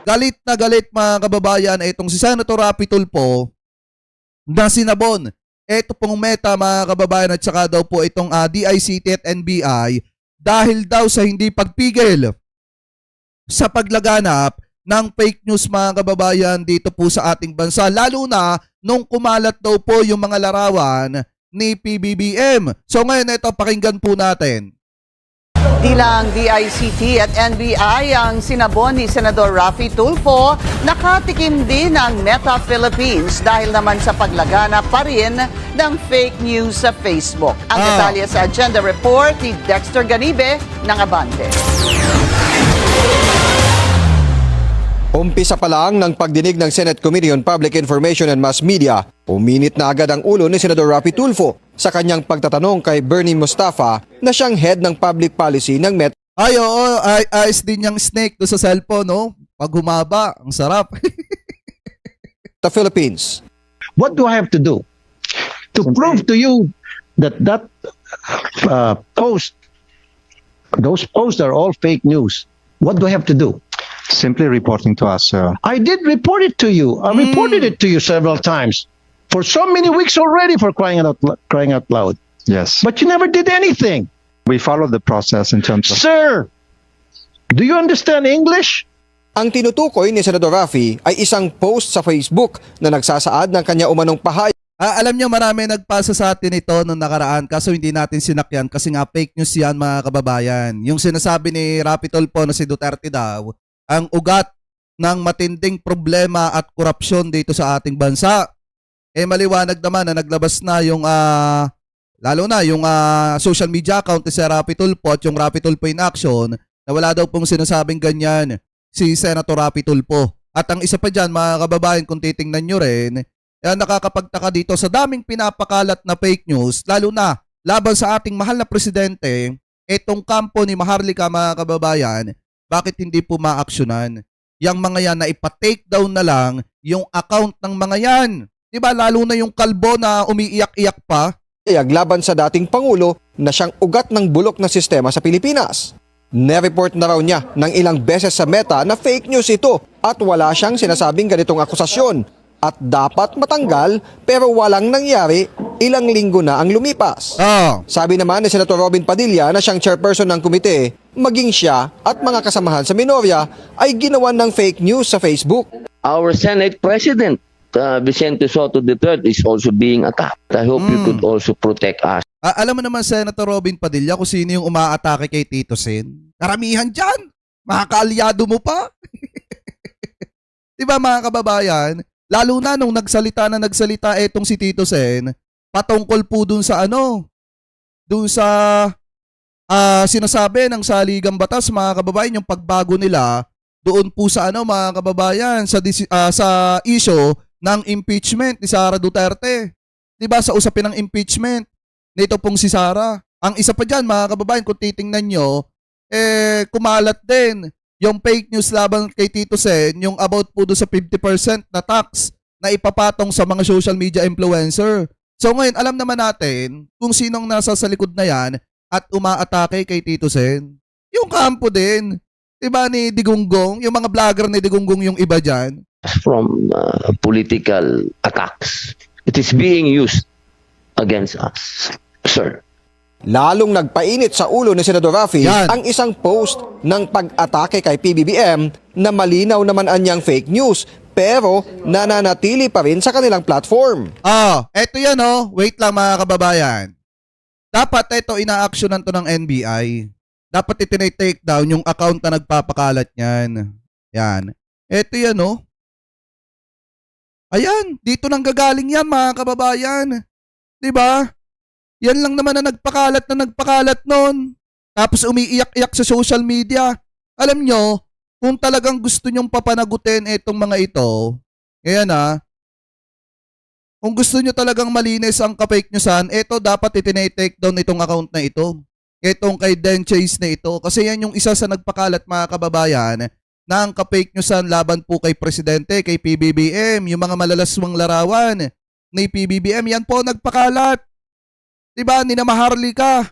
Galit na galit mga kababayan itong si Senator Rapi Tulfo na sinabon. Ito pong Meta mga kababayan at saka daw po itong DICT at NBI dahil daw sa hindi pagpigil sa paglaganap ng fake news mga kababayan dito po sa ating bansa. Lalo na nung kumalat daw po yung mga larawan ni PBBM. So ngayon ito pakinggan po natin. Di lang DICT at NBI ang sinabon ni Senador Rafi Tulfo, nakatikim din ang Meta Philippines dahil naman sa paglaganap pa rin ng fake news sa Facebook. Ang detalye sa agenda report ni Dexter Ganibe ng Abante. Umpisa pa lang ng pagdinig ng Senate Committee on Public Information and Mass Media, uminit na agad ang ulo ni Senador Rapi Tulfo sa kanyang pagtatanong kay Bernie Mustafa na siyang head ng public policy ng Meta. Ay, oo, ayos din yung snake do sa cellphone, no? Pag humaba, ang sarap. Philippines. What do I have to do to prove to you that those posts are all fake news? What do I have to do? Simply reporting to us, sir. I did report it to you. I reported it to you several times for so many weeks already, for crying out loud. Yes. But you never did anything. We follow the process in terms of... Sir, do you understand English? Ang tinutukoy ni Senador Rafi ay isang post sa Facebook na nagsasaad ng kanya umanong pahayag. Alam nyo, marami nagpasa sa atin ito nung nakaraan kaso hindi natin sinakyan kasi nga fake news yan mga kababayan. Yung sinasabi ni Rapi Tulfo na si Duterte daw ang ugat ng matinding problema at korupsyon dito sa ating bansa. Eh maliwanag naman na naglabas na yung lalo na yung social media account ni si Rapi Tulfo at yung Rapi Tulfo in Action na wala daw pong sinasabing ganyan si Senator Rapi Tulfo. At ang isa pa dyan mga kababayan kung titingnan nyo rin, nakakapagtaka dito sa daming pinapakalat na fake news lalo na laban sa ating mahal na presidente, itong kampo ni Maharlika mga kababayan, bakit hindi po maaksyonan? Yang mga yan na ipa-take down na lang yung account ng mga yan. Diba lalo na yung kalbo na umiiyak-iyak pa? Laban sa dating Pangulo na siyang ugat ng bulok na sistema sa Pilipinas. Nereport na raw niya ng ilang beses sa Meta na fake news ito at wala siyang sinasabing ganitong akusasyon at dapat matanggal pero walang nangyari, ilang linggo na ang lumipas. Sabi naman ni Senator Robin Padilla na siyang chairperson ng komite, maging siya at mga kasamahan sa minorya ay ginawan ng fake news sa Facebook. Our Senate President, Vicente Soto III, is also being attacked. I hope you could also protect us. Alam mo naman Senator Robin Padilla kung sino yung umaatake kay Tito Sen? Karamihan dyan! Mga kaalyado mo pa! Diba mga kababayan? Lalo na nung nagsalita etong si Tito Sen, patungkol po dun sa dun sa sinasabi ng saligang batas mga kababayan, yung pagbago nila doon po sa mga kababayan sa issue ng impeachment ni Sara Duterte. 'Di ba sa usapin ng impeachment nito pong si Sara. Ang isa pa diyan mga kababayan kung titingnan nyo, kumalat din yung fake news laban kay Tito Sen, yung about po doon sa 50% na tax na ipapatong sa mga social media influencer. So ngayon alam naman natin kung sinong nasa sa likod na yan at umaatake kay Tito Sen. Yung kampo din, diba ni Digunggong, yung mga vlogger ni Digunggong yung iba dyan. From political attacks. It is being used against us, sir. Lalong nagpainit sa ulo ni Senador Rafi ang isang post ng pag-atake kay PBBM na malinaw naman anyang fake news pero nananatili pa rin sa kanilang platform. Eto yan wait lang mga kababayan. Dapat ito ina-actionan to ng NBI. Dapat itinay-take down yung account na nagpapakalat niyan. Yan. Eto yan Ayan, dito nang gagaling yan mga kababayan. 'Di ba? Yan lang naman na nagpakalat nun. Tapos umiiyak-iyak sa social media. Alam nyo, kung talagang gusto nyong papanagutin itong mga ito, ayan kung gusto nyo talagang malinis ang ka-fake newsan, ito dapat itinay-take down itong account na ito. Itong kay Den Chase na ito. Kasi yan yung isa sa nagpakalat mga kababayan na ang ka-fake newsan laban po kay Presidente, kay PBBM, yung mga malalaswang larawan ni PBBM, yan po nagpakalat. Diba? Ni na Maharlika.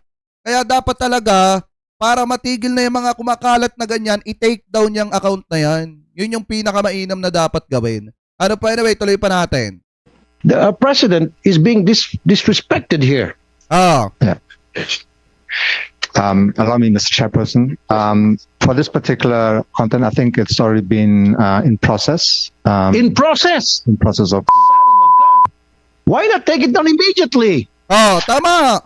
Kaya dapat talaga para matigil na yung mga kumakalat na ganyan, i-take down yung account na yan. Yun yung pinakamainam na dapat gawin. Ano pa, anyway, tuloy pa natin. The president is being disrespected here. Ah, Allow me, Mr. Chairperson. For this particular content, I think it's already been in process. In process. In process of. Why not take it down immediately? tama.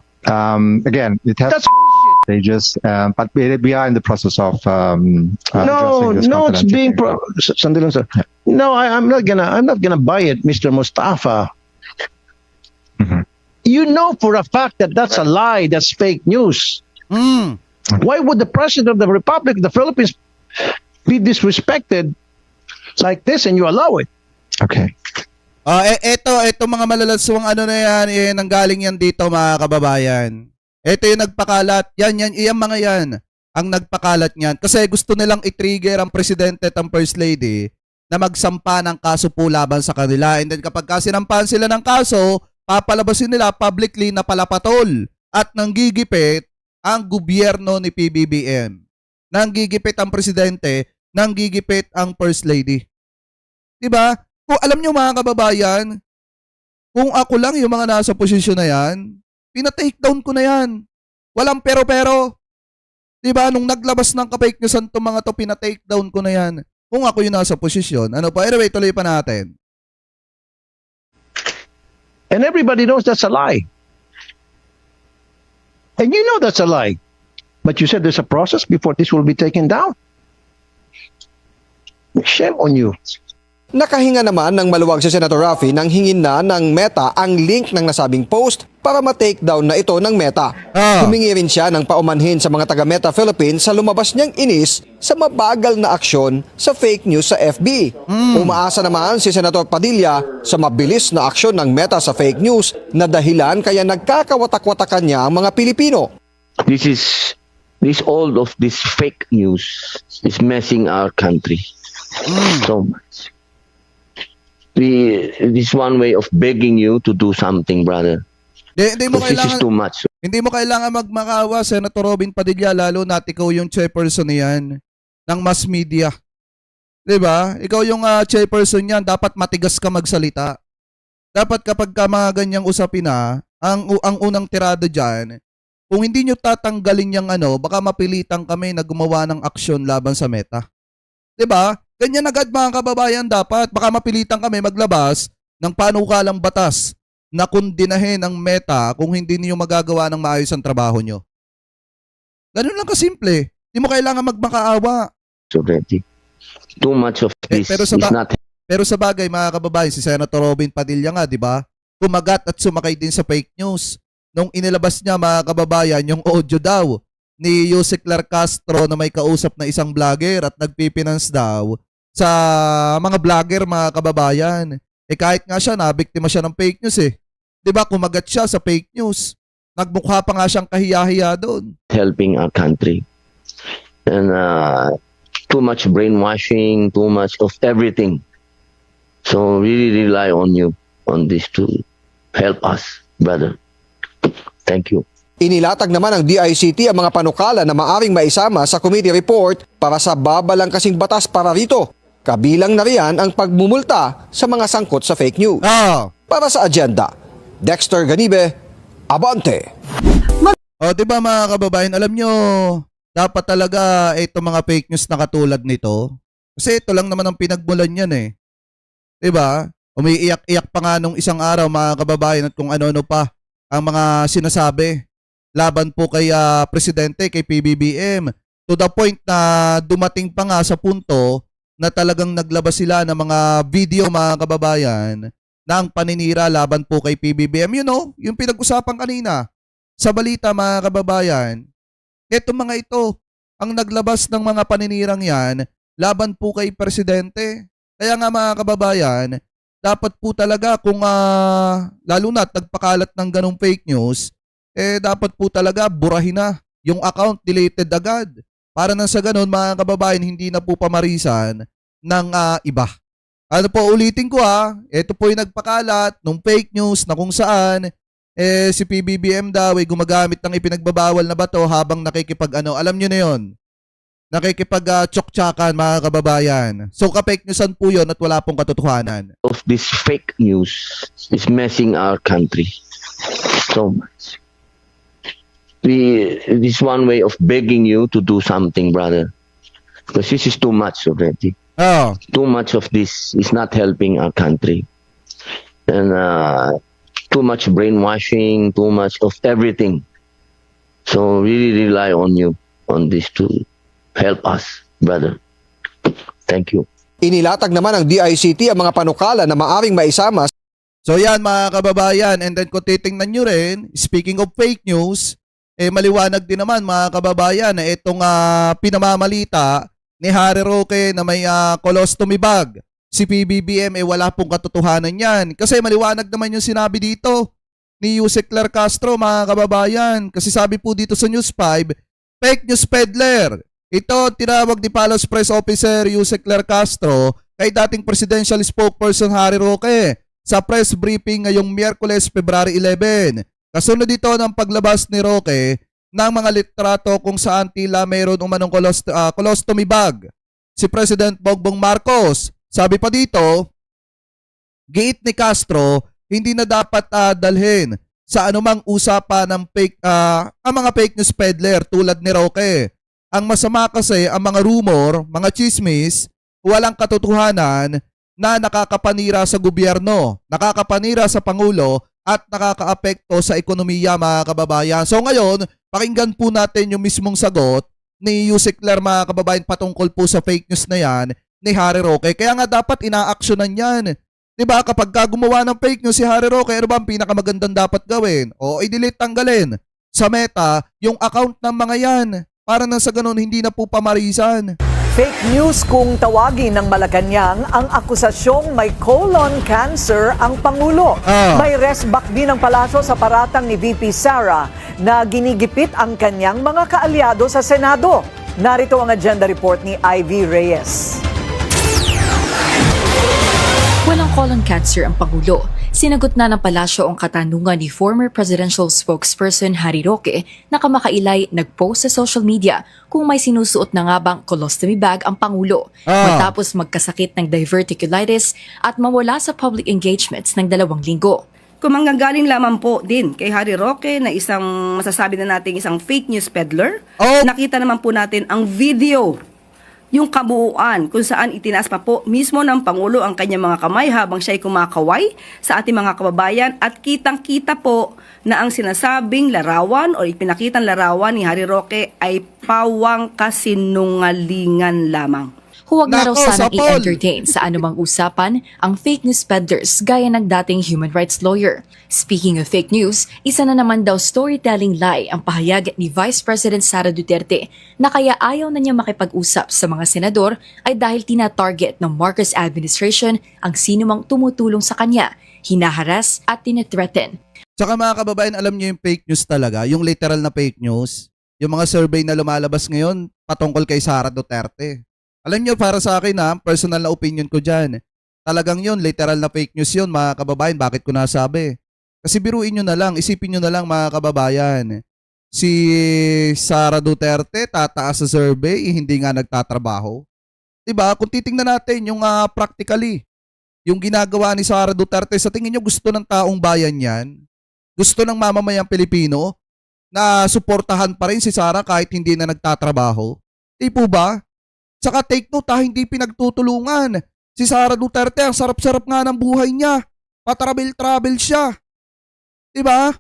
Again, it has That's bullshit. stages, but we are in the process of No, addressing this no, it's being confidentially. sandali lang, sir. No, I'm not gonna buy it, Mr. Mustafa. Mhm. You know for a fact that that's a lie. That's fake news. Mm. Why would the president of the Republic of the Philippines be disrespected like this and you allow it? Okay. Eto mga malalanswang ano na yan, nanggaling yan dito mga kababayan. Ito yung nagpakalat. Yan, mga yan. Ang nagpakalat niyan. Kasi gusto nilang i-trigger ang presidente at ang first lady na magsampa ng kaso po laban sa kanila. And then kapag sinampahan sila ng kaso, papalabasin nila publicly na palapatol at nanggigipit ang gobyerno ni PBBM. Nanggigipit ang presidente, nanggigipit ang first lady. Diba? Kung alam nyo mga kababayan, kung ako lang yung mga nasa posisyon na yan, pina-take down ko na yan. Walang pero-pero. Diba? Nung naglabas ng ka-fake news ang mga to, pina-take down ko na yan. Kung ako yung nasa posisyon. Ano pa? Anyway, tuloy pa natin. And everybody knows that's a lie. And you know that's a lie. But you said there's a process before this will be taken down. Shame on you. Nakahinga naman ng maluwag si Senator Raffy nang hingin na ng Meta ang link ng nasabing post para ma-take down na ito ng Meta. Humingi rin siya ng paumanhin sa mga taga-Meta Philippines sa lumabas niyang inis sa mabagal na aksyon sa fake news sa FB. Umaasa naman si Senator Padilla sa mabilis na aksyon ng Meta sa fake news na dahilan kaya nagkakawatak-watakan niya ang mga Pilipino. This all of this fake news is messing our country so much. This one way of begging you to do something, brother. Hindi mo Because this is kailangan too much. Hindi mo kailangan magmakawa, Senator Robin Padilla, lalo na ikaw yung chairperson niyan ng mass media. 'Di ba? Ikaw yung chairperson niyan, dapat matigas ka magsalita. Dapat kapag ka mga ganyang usapin na, ang unang tirada diyan, kung hindi nyo tatanggalin yung baka mapilitan kami na gumawa ng aksyon laban sa Meta. 'Di ba? Ganyan agad mga kababayan dapat. Baka mapilitan kami maglabas ng panukalang batas na kundinahin ang Meta kung hindi niyo magagawa ng maayos ang trabaho nyo. Ganun lang kasimple. Hindi mo kailangan magmakaawa. Already. Too much of this pero is not. Pero sa bagay mga kababayan, si Senator Robin Padilla nga, di ba? Kumagat at sumakay din sa fake news. Nung inilabas niya mga kababayan, yung audio daw ni Jose Clark Castro na may kausap na isang vlogger at nagpipinance daw sa mga vlogger mga kababayan. Kahit nga siya, nabiktima siya ng fake news eh. 'Di ba? Kumagat siya sa fake news. Nagmukha pa nga siyang kahiya-hiya doon. Helping our country. And too much brainwashing, too much of everything. So really rely on you on this to help us, brother. Thank you. Inilatag naman ng DICT ang mga panukala na maaring maisama sa committee report para sa babalang kasing batas para rito. Kabilang na riyan ang pagmumulta sa mga sangkot sa fake news. Para sa agenda, Dexter Ganibe, Abante. Di ba mga kababayan, alam nyo, dapat talaga ito mga fake news na katulad nito. Kasi ito lang naman ang pinagmulan yan eh. Di ba? Umiiyak-iyak pa nga nung isang araw mga kababayan at kung ano-ano pa ang mga sinasabi laban po kay Presidente, kay PBBM. To the point na dumating pa nga sa punto na talagang naglabas sila ng mga video mga kababayan na ang paninira laban po kay PBBM. You know, yung pinag-usapan kanina sa balita mga kababayan. Ito mga ito, ang naglabas ng mga paninirang yan laban po kay Presidente. Kaya nga mga kababayan, dapat po talaga kung lalo na nagpakalat ng ganong fake news, dapat po talaga burahin na yung account, deleted agad. Para nang sa ganun mga kababayan, hindi na po pamarisan ng iba. Ano po, ulitin ko ito po yung nagpakalat ng fake news na kung saan si PBBM daw gumagamit ng ipinagbabawal na bato habang alam nyo na yun, nakikipag-tsoktsakan mga kababayan. So ka-fake newsan po yun at wala pong katotohanan. Of this fake news is messing our country so much. This one way of begging you to do something, brother, because this is too much already. Oh, Too much of this is not helping our country, and too much brainwashing, too much of everything. So really rely on you on this to help us, brother. Thank you. Inilatag naman ng DICT ang mga panukala na maaring maisama so yan mga kababayan, and then kung titingnan nyo rin, speaking of fake news, maliwanag din naman mga kababayan na itong pinamamalita ni Harry Roque na may colostomy bag. Si PBBM wala pong katotohanan yan. Kasi maliwanag naman yung sinabi dito ni Yusek Claire Castro mga kababayan. Kasi sabi po dito sa News 5, fake news peddler. Ito tinawag ni Palace Press Officer Yusek Claire Castro kay dating presidential spokesperson Harry Roque sa press briefing ngayong Miyerkules, February 11. Kasunod dito ng paglabas ni Roque ng mga litrato kung saan tila mayroon umanong colostomy bag si President Bongbong Marcos. Sabi pa dito, giit ni Castro, hindi na dapat dalhin sa anumang usapan ng ang mga fake news peddler tulad ni Roque. Ang masama kasi ang mga rumor, mga chismis, walang katotohanan na nakakapanira sa gobyerno, nakakapanira sa Pangulo at nakakaapekto sa ekonomiya mga kababayan. So ngayon, pakinggan po natin yung mismong sagot ni Yusek Claire mga kababayan patungkol po sa fake news na yan ni Harry Roque. Kaya nga dapat inaaksyonan yan. Diba kapag gumawa ng fake news si Harry Roque, ano ba ang pinakamagandang dapat gawin? O i-delete, tanggalin sa Meta yung account ng mga yan. Para na sa ganun, hindi na po pamarisan. Fake news kung tawagin ng Malacanang ang akusasyong may colon cancer ang Pangulo. May restback din ng palasyo sa paratang ni VP Sara na ginigipit ang kanyang mga kaalyado sa Senado. Narito ang agenda report ni Ivy Reyes. Walang colon cancer ang Pangulo. Sinagot na ng palasyo ang katanungan ni former presidential spokesperson Harry Roque na kamakailay nag-post sa social media kung may sinusuot na nga bang colostomy bag ang Pangulo matapos magkasakit ng diverticulitis at mawala sa public engagements ng 2 linggo. Kung manggagaling lamang po din kay Harry Roque na isang masasabi na natin isang fake news peddler, nakita naman po natin ang video, yung kabuuan kung saan itinaas pa po mismo ng Pangulo ang kanyang mga kamay habang siya'y kumakaway sa ating mga kababayan at kitang-kita po na ang sinasabing larawan o ipinakitang larawan ni Harry Roque ay pawang kasinungalingan lamang. Huwag na raw Nako, sanang sapol. i-entertain sa anumang usapan ang fake news peddlers gaya ng dating human rights lawyer. Speaking of fake news, isa na naman daw storytelling lie ang pahayag ni Vice President Sara Duterte na kaya ayaw na niya makipag-usap sa mga senador ay dahil tina-target ng Marcos administration ang sinumang tumutulong sa kanya, hinaharas at tinethreaten. Tsaka mga kababayan, alam niyo yung fake news talaga, yung literal na fake news, yung mga survey na lumalabas ngayon patungkol kay Sara Duterte. Alam niyo, para sa akin personal na opinion ko dyan, talagang yun, literal na fake news yun mga kababayan. Bakit ko nasabi? Kasi biruin nyo na lang, isipin nyo na lang mga kababayan, si Sara Duterte tataas sa survey, hindi nga nagtatrabaho. Diba? Kung titingnan natin yung practically, yung ginagawa ni Sara Duterte, sa tingin nyo gusto ng taong bayan yan? Gusto ng mamamayang Pilipino na suportahan pa rin si Sara kahit hindi na nagtatrabaho? Di po ba? Saka take note hindi pinagtutulungan. Si Sara Duterte, ang sarap-sarap nga ng buhay niya. Patravel-travel siya. Diba?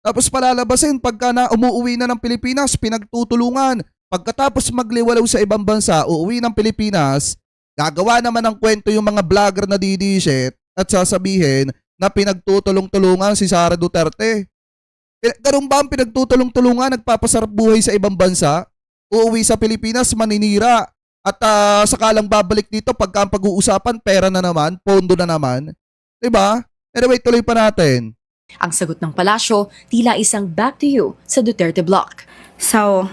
Tapos palalabasin pagka na umuwi na ng Pilipinas, pinagtutulungan. Pagkatapos magliwalaw sa ibang bansa, uuwi ng Pilipinas, gagawa naman ng kwento yung mga vlogger na didishit at sasabihin na pinagtutulong-tulungan si Sara Duterte. Ganun ba ang pinagtutulong-tulungan, nagpapasarap buhay sa ibang bansa? Uuwi sa Pilipinas, maninira. At sakalang babalik dito pagka ang pag-uusapan, pera na naman, pondo na naman. Diba? Anyway, tuloy pa natin. Ang sagot ng palasyo, tila isang back to you sa Duterte block. So,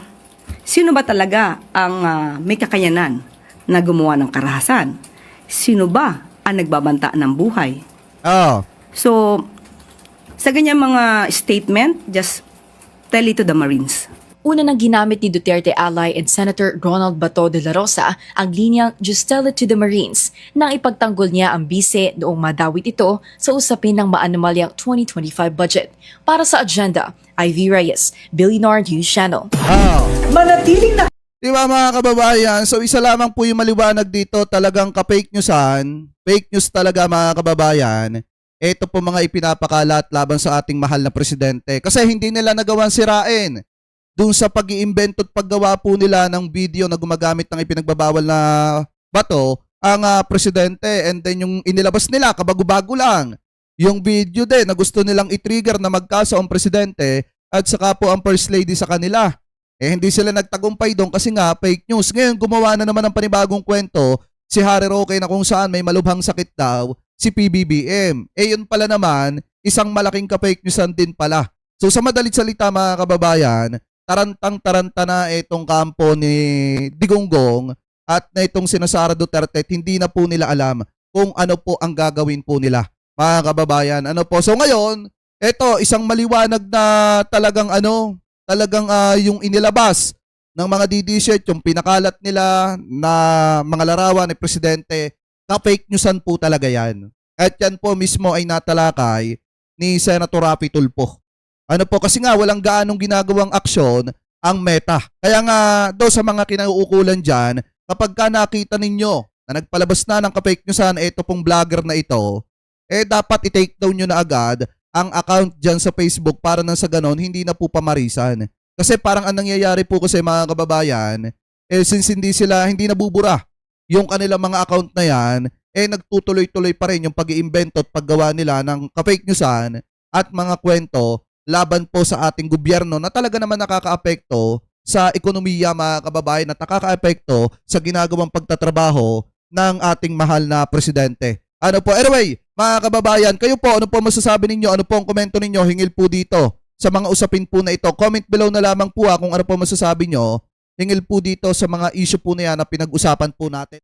sino ba talaga ang may kakayanan na gumawa ng karahasan? Sino ba ang nagbabanta ng buhay? Oh. So, Sa ganyan mga statement, just tell it to the Marines. Una nang ginamit ni Duterte ally and Senator Ronald Bato de la Rosa ang linyang "Just tell it to the Marines" nang ipagtanggol niya ang bise noong madawit ito sa usapin ng maanumalyang 2025 budget. Para sa agenda, Ivy Reyes, Billionaire News Channel. Di ba mga kababayan? So isa lamang po yung maliwanag dito, talagang ka-fake newsan. Fake news talaga mga kababayan. Ito po mga ipinapakalat laban sa ating mahal na presidente. Kasi hindi nila nagawang sirain doon sa pag-iimbento at paggawa po nila ng video na gumagamit ng ipinagbabawal na bato ang presidente, and then yung inilabas nila kabago-bago lang yung video din na gusto nilang i-trigger na magkaso ang presidente at saka po ang first lady sa kanila. Hindi sila nagtagumpay doon kasi nga fake news. Ngayon gumawa na naman ng panibagong kwento si Harry Roque na kung saan may malubhang sakit daw si PBBM. Yun pala naman isang malaking ka-fake newsan din pala. So sa madalit salita mga kababayan, tarantang-taranta na itong kampo ni Digonggong at na itong sina Sara Duterte, hindi na po nila alam kung ano po ang gagawin po nila. Mga kababayan, ano po. So ngayon, ito isang maliwanag na talagang yung inilabas ng mga DD-shirt, yung pinakalat nila na mga larawan ni Presidente, na fake newsan po talaga yan. At yan po mismo ay natalakay ni Senator Raffy Tulfo. Ano po, kasi nga walang gaanong ginagawang aksyon ang Meta. Kaya nga daw sa mga kinauukulan dyan, kapag ka nakita ninyo na nagpalabas na ng ka-fake newsan ito pong vlogger na ito, dapat i-take down nyo na agad ang account dyan sa Facebook para nang sa ganon hindi na po pamarisan. Kasi parang ang nangyayari po kasi mga kababayan, since hindi nabubura yung kanilang mga account na yan, nagtutuloy-tuloy pa rin yung pag-iimbento at paggawa nila ng ka-fake newsan at mga kwento laban po sa ating gobyerno na talaga naman nakakaapekto sa ekonomiya mga kababayan at nakakaapekto sa ginagawang pagtatrabaho ng ating mahal na presidente. Ano po? Anyway, mga kababayan, kayo po, ano po masasabi ninyo? Ano po ang komento ninyo? Hingil po dito sa mga usapin po na ito. Comment below na lamang po kung ano po masasabi nyo. Hingil po dito sa mga issue po na yan na pinag-usapan po natin.